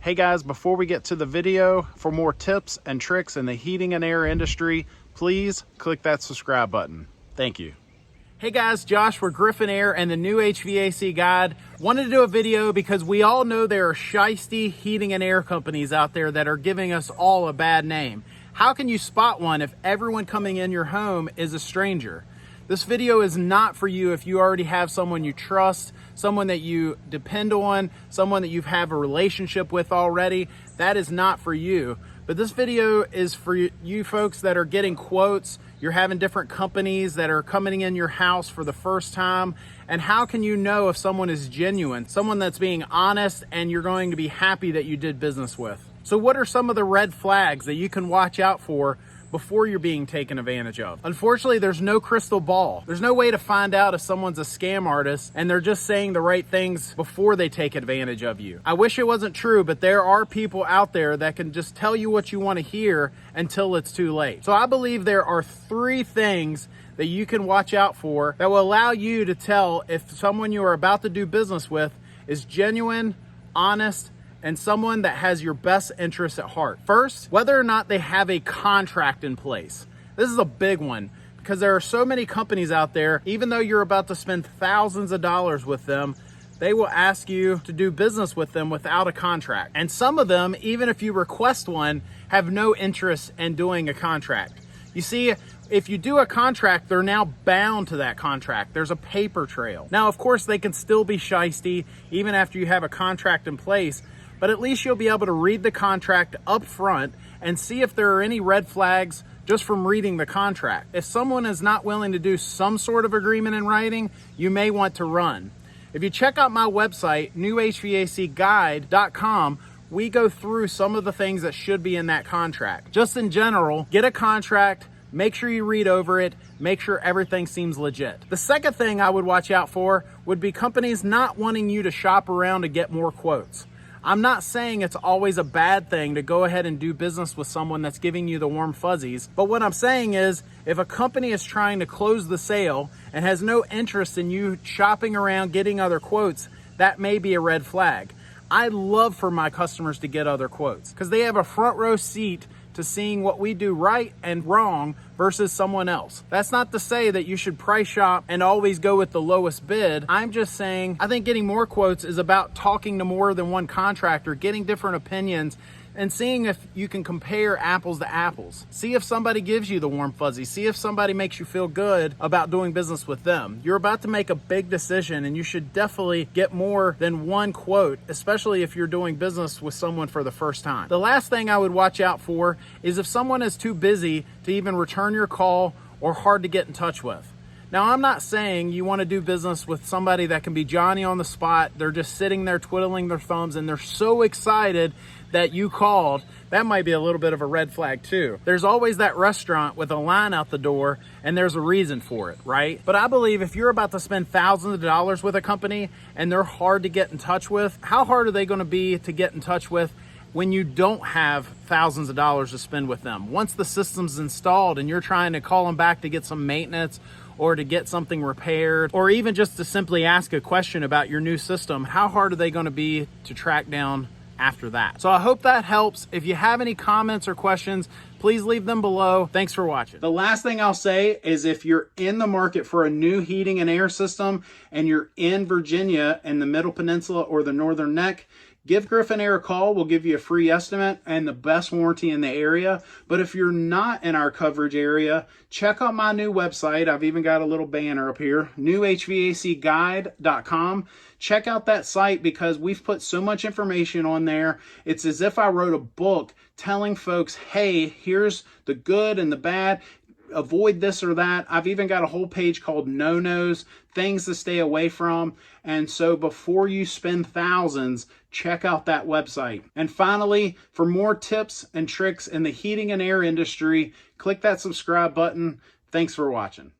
Hey guys, before we get to the video, for more tips and tricks in the heating and air industry, please click that subscribe button. Thank you. Hey guys, Josh for Griffin Air and the new HVAC Guide. Wanted to do a video because we all know there are shisty heating and air companies out there that are giving us all a bad name. How can you spot one if everyone coming in your home is a stranger? This video is not for you if you already have someone you trust, someone that you depend on, someone that you have a relationship with already. That is not for you. But this video is for you folks that are getting quotes. You're having different companies that are coming in your house for the first time. And how can you know if someone is genuine, someone that's being honest and you're going to be happy that you did business with? So what are some of the red flags that you can watch out for before you're being taken advantage of? Unfortunately, there's no crystal ball. There's no way to find out if someone's a scam artist and they're just saying the right things before they take advantage of you. I wish it wasn't true, but there are people out there that can just tell you what you want to hear until it's too late. So I believe there are 3 things that you can watch out for that will allow you to tell if someone you are about to do business with is genuine, honest, and someone that has your best interests at heart. First, whether or not they have a contract in place. This is a big one because there are so many companies out there, even though you're about to spend thousands of dollars with them, they will ask you to do business with them without a contract. And some of them, even if you request one, have no interest in doing a contract. You see, if you do a contract, they're now bound to that contract. There's a paper trail. Now, of course, they can still be shisty even after you have a contract in place, but at least you'll be able to read the contract up front and see if there are any red flags just from reading the contract. If someone is not willing to do some sort of agreement in writing, you may want to run. If you check out my website, newhvacguide.com, we go through some of the things that should be in that contract. Just in general, get a contract, make sure you read over it, make sure everything seems legit. The second thing I would watch out for would be companies not wanting you to shop around to get more quotes. I'm not saying it's always a bad thing to go ahead and do business with someone that's giving you the warm fuzzies. But what I'm saying is, if a company is trying to close the sale and has no interest in you shopping around getting other quotes, that may be a red flag. I love for my customers to get other quotes because they have a front row seat to seeing what we do right and wrong versus someone else. That's not to say that you should price shop and always go with the lowest bid. I'm just saying, I think getting more quotes is about talking to more than one contractor, getting different opinions, and seeing if you can compare apples to apples. See if somebody gives you the warm fuzzy. See if somebody makes you feel good about doing business with them. You're about to make a big decision and you should definitely get more than one quote, especially if you're doing business with someone for the first time. The last thing I would watch out for is if someone is too busy to even return your call or hard to get in touch with. Now, I'm not saying you want to do business with somebody that can be Johnny on the spot. They're just sitting there twiddling their thumbs and they're so excited that you called. That might be a little bit of a red flag too. There's always that restaurant with a line out the door and there's a reason for it, right? But I believe if you're about to spend thousands of dollars with a company and they're hard to get in touch with, how hard are they going to be to get in touch with when you don't have thousands of dollars to spend with them? Once the system's installed and you're trying to call them back to get some maintenance or to get something repaired, or even just to simply ask a question about your new system, how hard are they going to be to track down after that? So I hope that helps. If you have any comments or questions, please leave them below. Thanks for watching. The last thing I'll say is if you're in the market for a new heating and air system and you're in Virginia in the Middle Peninsula or the Northern Neck, give Griffin Air a call. We'll give you a free estimate and the best warranty in the area. But if you're not in our coverage area, check out my new website. I've even got a little banner up here, newhvacguide.com. Check out that site because we've put so much information on there. It's as if I wrote a book telling folks, hey, here's the good and the bad. Avoid this or that. I've even got a whole page called no-nos, things to stay away from. And so before you spend thousands, check out that website. And finally, for more tips and tricks in the heating and air industry, click that subscribe button. Thanks for watching.